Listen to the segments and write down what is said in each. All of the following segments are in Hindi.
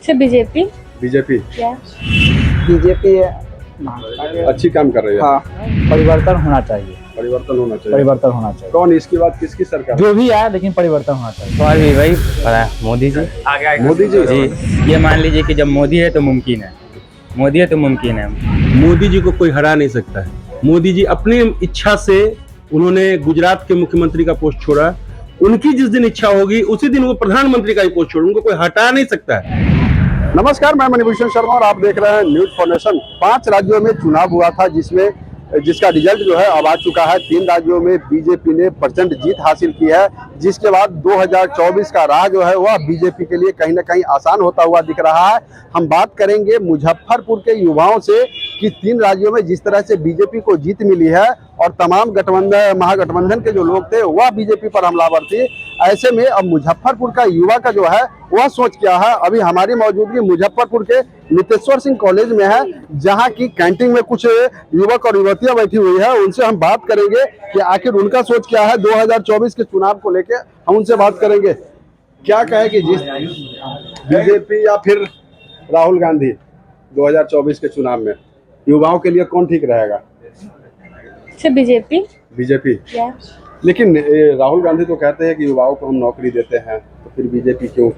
से बीजेपी। बीजेपी बीजेपी अच्छी काम कर रही है। हाँ, परिवर्तन होना चाहिए। परिवर्तन होना चाहिए। परिवर्तन होना चाहिए। कौन इसके बाद किसकी सरकार? जो भी आए लेकिन परिवर्तन होना चाहिए। और भी भाई पता है, मोदी जी। मोदी जी। ये मान लीजिए कि जब मोदी है तो मुमकिन है, मोदी है तो मुमकिन है। मोदी जी को कोई हरा नहीं सकता है। मोदी जी अपनी इच्छा से उन्होंने गुजरात के मुख्यमंत्री का पोस्ट छोड़ा। उनकी जिस दिन इच्छा होगी उसी दिन वो प्रधानमंत्री का ही पोस्ट छोड़, उनको कोई हटा नहीं सकता है। नमस्कार, मैं मणिभूषण शर्मा और आप देख रहे हैं न्यूज फॉर्मेशन। 5 राज्यों में चुनाव हुआ था जिसका रिजल्ट जो है अब आ चुका है। 3 राज्यों में बीजेपी ने प्रचंड जीत हासिल की है, जिसके बाद 2024 का राह जो है वह बीजेपी के लिए कहीं ना कहीं आसान होता हुआ दिख रहा है। हम बात करेंगे मुजफ्फरपुर के युवाओं से कि 3 राज्यों में जिस तरह से बीजेपी को जीत मिली है और तमाम महागठबंधन के जो लोग थे वह बीजेपी पर हमलावर थे। ऐसे में अब मुजफ्फरपुर का युवा का जो है वह सोच क्या है। अभी हमारी मौजूदगी मुजफ्फरपुर के नितेश्वर सिंह कॉलेज में है, जहां की कैंटीन में कुछ युवक और युवतियां बैठी हुई है। उनसे हम बात करेंगे कि आखिर उनका सोच क्या है 2024 के चुनाव को लेकर। हम उनसे बात करेंगे। क्या कहे कि जिस बीजेपी या फिर राहुल गांधी 2024 के चुनाव में युवाओं के लिए कौन ठीक रहेगा? से बीजेपी। बीजेपी। लेकिन राहुल गांधी तो कहते हैं कि युवाओं को हम नौकरी देते हैं, तो फिर बीजेपी क्यों?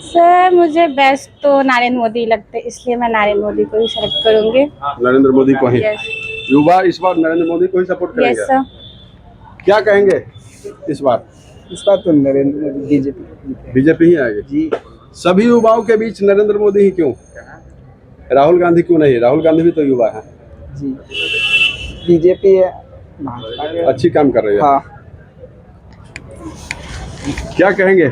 सर मुझे बेस्ट तो नरेंद्र मोदी लगते, इसलिए मैं नरेंद्र मोदी को ही सेलेक्ट करूंगी। नरेंद्र मोदी को ही? यस। युवा इस बार नरेंद्र मोदी को ही सपोर्ट करेंगे? Yes sir. क्या कहेंगे इस बार? तो नरेंद्र मोदी बीजेपी ही आएगी जी। सभी युवाओं के बीच नरेंद्र मोदी ही क्यों? राहुल गांधी क्यों नहीं? राहुल गांधी भी तो युवा है जी। बीजेपी अच्छी काम कर रही है। हाँ। क्या कहेंगे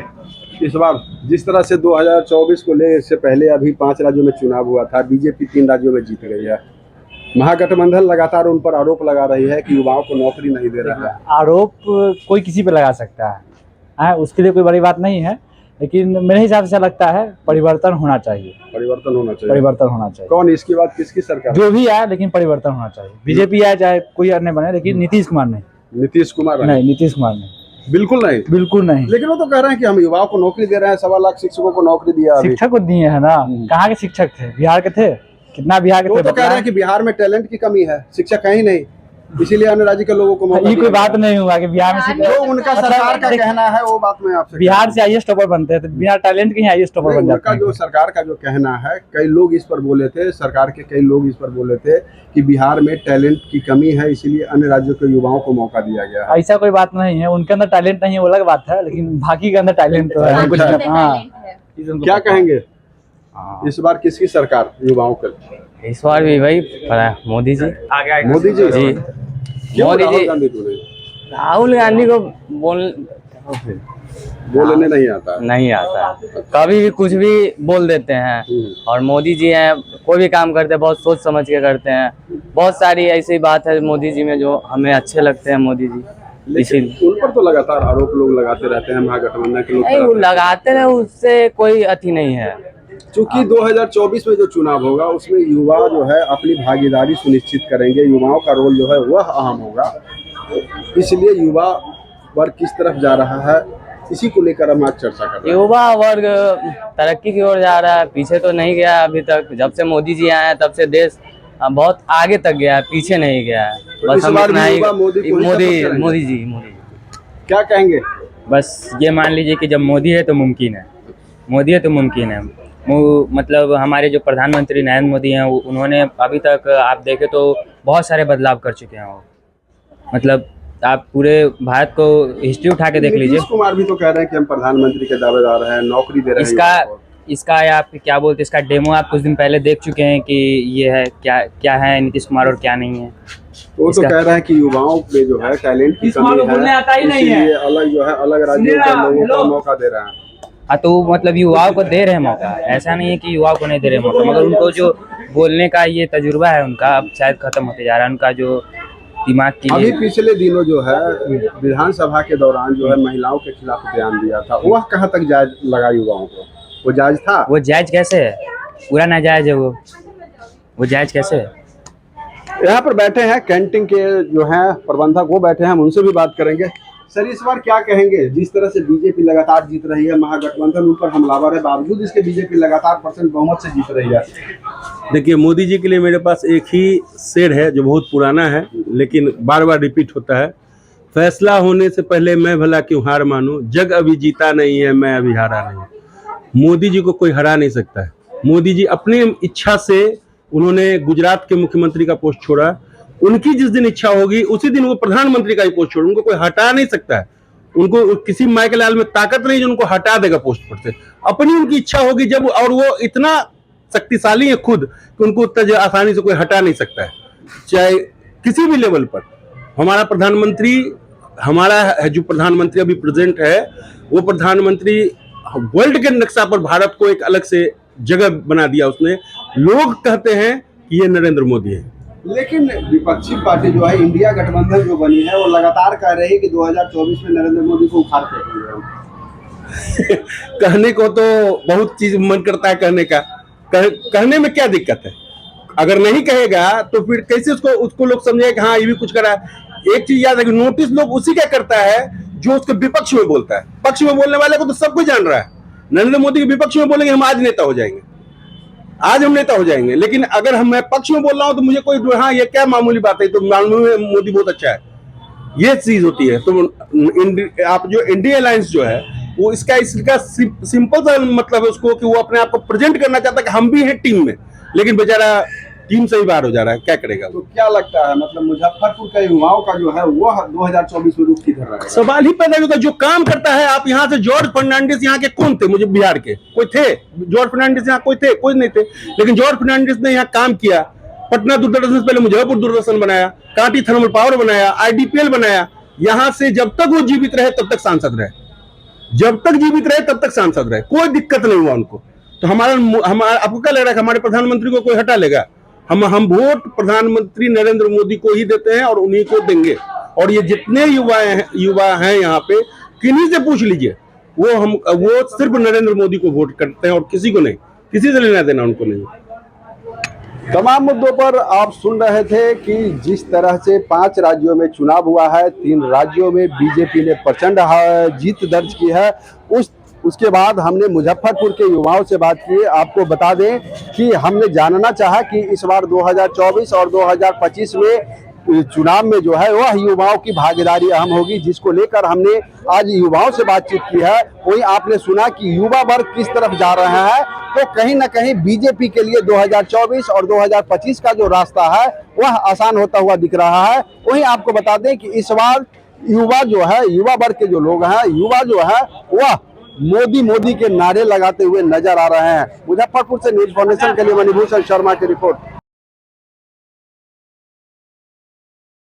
इस बार जिस तरह से 2024 को ले इससे पहले अभी 5 राज्यों में चुनाव हुआ था, बीजेपी 3 राज्यों में जीत गई है। महागठबंधन लगातार उन पर आरोप लगा रही है कि युवाओं को नौकरी नहीं दे रहा है। आरोप कोई किसी पे लगा सकता है, उसके लिए कोई बड़ी बात नहीं है, लेकिन मेरे हिसाब से लगता है परिवर्तन होना चाहिए। परिवर्तन होना चाहिए। परिवर्तन होना चाहिए। कौन इसके बाद किसकी सरकार? जो भी आए लेकिन परिवर्तन होना चाहिए। बीजेपी आए चाहे कोई अन्य बने, लेकिन नीतीश कुमार नहीं। नीतीश कुमार नहीं, नीतीश कुमार नहीं, बिल्कुल नहीं। बिल्कुल नहीं। लेकिन वो तो कह रहे हैं कि हम युवाओं को नौकरी दे रहे हैं, 1.25 लाख शिक्षकों को नौकरी दिया अभी। शिक्षक को दिए है ना। कहाँ के शिक्षक थे? बिहार के थे? कितना बिहार के थे? तो कह रहे हैं कि बिहार में टैलेंट की कमी है, शिक्षक है ही नहीं, इसीलिए अन्य राज्य के लोगों को मौका ये दिया कोई बात गया। नहीं हुआ कि बिहार में जो उनका सरकार का कहना है वो बात मैं आपसे बिहार से आईएएस टॉपर बनते हैं, तो बिहार टैलेंट के ही आईएएस टॉपर बन जाते उनका जो सरकार का जो कहना है, कई लोग इस पर बोले थे, सरकार के कई लोग इस पर बोले थे कि बिहार में टैलेंट की कमी है, इसीलिए अन्य राज्यों के युवाओं को मौका दिया गया है। ऐसा कोई बात नहीं है। उनके अंदर टैलेंट नहीं है वो अलग बात है, लेकिन बाकी के अंदर टैलेंट तो है कुछ। क्या कहेंगे इस बार किसकी सरकार युवाओं के? इस बार भी भाई पता है, मोदी जी। मोदी जी। जी। क्यों मोदी राहुल जी। गांधी को नहीं? राहुल गांधी को बोलने नहीं आता है। नहीं आता, कभी भी कुछ भी बोल देते हैं। और मोदी जी हैं, कोई भी काम करते हैं बहुत सोच समझ के करते हैं। बहुत सारी ऐसी बात है मोदी जी में जो हमें अच्छे लगते हैं मोदी जी, इसीलिए। उन पर तो लगातार आरोप लोग लगाते रहते हैं, महागठबंधन के लोग नहीं, वो लगाते रहे, उससे कोई अति नहीं है। चूंकि 2024 में जो चुनाव होगा उसमें युवा जो है अपनी भागीदारी सुनिश्चित करेंगे, युवाओं का रोल जो है वह अहम होगा, इसलिए युवा वर्ग किस तरफ जा रहा है इसी को लेकर हम आज चर्चा कर रहे हैं। युवा वर्ग तरक्की की ओर जा रहा है, पीछे तो नहीं गया अभी तक। जब से मोदी जी आए हैं तब से देश बहुत आगे तक गया है, पीछे नहीं गया है। बस हम इतना ही मोदी जी। क्या कहेंगे? बस ये मान लीजिए कि जब मोदी है तो मुमकिन है, मोदी है तो मुमकिन है। मतलब हमारे जो प्रधानमंत्री नरेंद्र मोदी हैं, उन्होंने अभी तक आप देखें तो बहुत सारे बदलाव कर चुके हैं वो। मतलब आप पूरे भारत को हिस्ट्री उठा के देख लीजिए। नीतीश कुमार भी तो कह रहे हैं कि हम प्रधानमंत्री के दावेदार हैं, नौकरी दे रहे हैं। इसका आप क्या बोलते हैं, इसका डेमो आप कुछ दिन पहले देख चुके हैं कि ये है क्या है नीतीश कुमार और क्या नहीं है। वो तो कह रहे हैं कि युवाओं में जो है टैलेंट की कमी है, इसलिए अलग जो है अलग राज्यों के लोगों को मौका दे रहे हैं। हाँ, तो मतलब युवाओं को दे रहे हैं मौका, ऐसा नहीं है कि युवाओं को नहीं दे रहे मौका, मगर उनको जो बोलने का ये तजुर्बा है उनका अब शायद खत्म होते जा रहा है। उनका जो दिमाग की अभी पिछले दिनों जो है विधानसभा के दौरान जो है महिलाओं के खिलाफ बयान दिया था, वह कहाँ तक जायज लगा युवाओं को? वो जायज था? वो जायज कैसे है? पूरा नाजायज है वो जायज कैसे है? यहाँ पर बैठे हैं कैंटीन के जो हैं प्रबंधक, वो बैठे हैं, हम उनसे भी बात करेंगे। सर इस बार क्या कहेंगे, जिस तरह से बीजेपी लगातार जीत रही है, महागठबंधन ऊपर हमलावर है, बावजूद इसके बीजेपी लगातार % बहुमत से जीत रही है। देखिए, मोदी जी के लिए मेरे पास एक ही शेर है जो बहुत पुराना है लेकिन बार बार रिपीट होता है, फैसला होने से पहले मैं भला क्यों हार मानूं, जग अभी जीता नहीं है, मैं अभी हारा नहीं। मोदी जी को कोई हरा नहीं सकता है। मोदी जी अपनी इच्छा से उन्होंने गुजरात के मुख्यमंत्री का पोस्ट छोड़ा, उनकी जिस दिन इच्छा होगी उसी दिन वो प्रधानमंत्री का ही पोस्ट छोड़, उनको कोई हटा नहीं सकता है। उनको किसी माइक लाल में ताकत नहीं जो उनको हटा देगा पोस्ट पर से। अपनी उनकी इच्छा होगी जब, और वो इतना शक्तिशाली है खुद कि उनको उतना आसानी से कोई हटा नहीं सकता है, चाहे किसी भी लेवल पर। हमारा प्रधानमंत्री, हमारा जो प्रधानमंत्री अभी प्रेजेंट है, वो प्रधानमंत्री वर्ल्ड के नक्शा पर भारत को एक अलग से जगह बना दिया उसने। लोग कहते हैं कि ये नरेंद्र मोदी है। लेकिन विपक्षी पार्टी जो है, इंडिया गठबंधन जो बनी है, वो लगातार कह रही है कि 2024 में नरेंद्र मोदी को उखाड़ फेंकेंगे। कहने को तो बहुत चीज मन करता है कहने का, कहने में क्या दिक्कत है? अगर नहीं कहेगा तो फिर कैसे उसको लोग समझेगा कि हाँ ये भी कुछ करा। एक चीज याद है कि नोटिस लोग उसी का करता है जो उसके विपक्ष में बोलता है। पक्ष में बोलने वाले को तो सब कुछ जान रहा है। नरेंद्र मोदी के विपक्ष में बोलेंगे हम आज नेता हो जाएंगे, आज हम नेता हो जाएंगे, लेकिन अगर मैं पक्ष में बोल रहा हूं तो मुझे कोई हाँ ये क्या मामूली बात है, तो मामूली मोदी बहुत अच्छा है, ये चीज होती है। तो आप जो इंडिया अलायंस जो है वो इसका सिंपल सा मतलब है उसको कि वो अपने आप को प्रेजेंट करना चाहता है कि हम भी हैं टीम में, लेकिन बेचारा टीम से ही बाहर हो जा रहा है, क्या करेगा। तो क्या लगता है, मतलब मुजफ्फरपुर के युवाओं का जो है वो 2024 में रुख किधर रहेगा? सवाल ही पैदा होता है। जो काम करता है, आप यहाँ से जॉर्ज फर्नांडिस यहाँ के कौन थे? मुझे बिहार के कोई थे? जॉर्ज फर्नांडिस यहाँ कोई थे? कोई नहीं थे। लेकिन जॉर्ज फर्नांडिस ने यहाँ काम किया। पटना दूरदर्शन से पहले मुजफ्फरपुर दूरदर्शन बनाया, कांटी थर्मल पावर बनाया, IDPL बनाया। यहाँ से जब तक वो जीवित रहे तब तक सांसद रहे, जब तक जीवित रहे तब तक सांसद रहे, कोई दिक्कत नहीं हुआ उनको। तो हमारा आपको क्या लग रहा है कि हमारे प्रधानमंत्री को कोई हटा लेगा? हम वोट प्रधानमंत्री नरेंद्र मोदी को ही देते हैं और उन्हीं को देंगे। और ये जितने युवा हैं यहाँ पे, किन्हीं से पूछ लीजिए, वो सिर्फ नरेंद्र मोदी को वोट करते हैं और किसी को नहीं, किसी से लेना देना उनको नहीं। तमाम मुद्दों पर आप सुन रहे थे कि जिस तरह से 5 राज्यों में चुनाव हुआ है, 3 राज्यों में बीजेपी ने प्रचंड जीत दर्ज की है। उसके बाद हमने मुजफ्फरपुर के युवाओं से बात की। आपको बता दें कि हमने जानना चाहा कि इस बार 2024 और 2025 में चुनाव में जो है वह युवाओं की भागीदारी अहम होगी, जिसको लेकर हमने आज युवाओं से बातचीत की है। वहीं आपने सुना कि युवा वर्ग किस तरफ जा रहा है, तो कहीं ना कहीं बीजेपी के लिए 2024 और 2025 का जो रास्ता है वह आसान होता हुआ दिख रहा है। वहीं आपको बता दें कि इस बार युवा जो है, युवा वर्ग के जो लोग हैं, युवा जो है वह मोदी के नारे लगाते हुए नजर आ रहे हैं। मुजफ्फरपुर से न्यूज फाउंडेशन के लिए मणिभूषण शर्मा की रिपोर्ट।